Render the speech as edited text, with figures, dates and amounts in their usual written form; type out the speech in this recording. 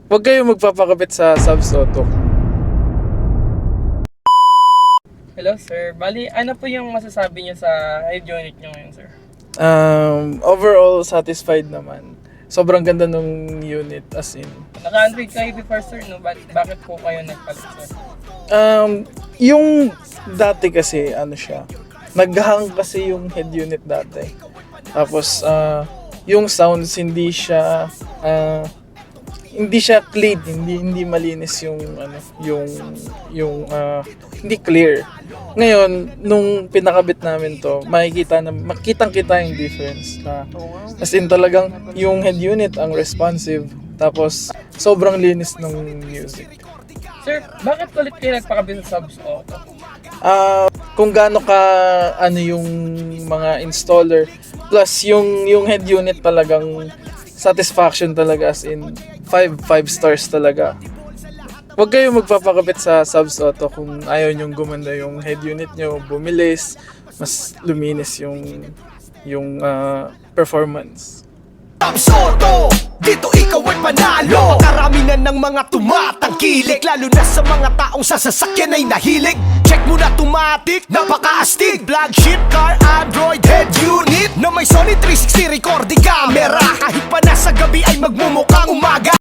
Huwag kayong magpapakabit sa Subs Auto. Hello sir, bali ano po yung masasabi niyo sa head unit niyo ngayon sir? Overall, satisfied naman. Sobrang ganda ng unit, as in. Naka-Android kayo before sir, no? Bakit po kayo nagpalit sir? Yung dati kasi, ano siya, naghang kasi yung head unit dati. Tapos, yung sounds, hindi siya clean, hindi malinis yung hindi clear. Ngayon, nung pinakabit namin to, makitang-kita yung difference na as in talagang yung head unit ang responsive, tapos sobrang linis ng music. Sir, bakit ulit kayo nagpakabit sa Subs Auto? Kung gaano ka yung mga installer, plus yung head unit talagang satisfaction talaga, as in 5 stars talaga. Huwag kayong magpapakabit sa Subs Auto kung ayaw nyong gumanda yung head unit nyo, bumilis, mas luminis yung performance. Subs Auto, dito ikaw ay panalo. Karamihan ng mga tumatangkilik, lalo na sa mga taong sa sasakyan ay nahilig. Check mo na automatic, napaka-astig. Flagship car, Android head unit na may Sony 360 recording camera. Kahit pa nasa gabi ay magmumukhang umaga.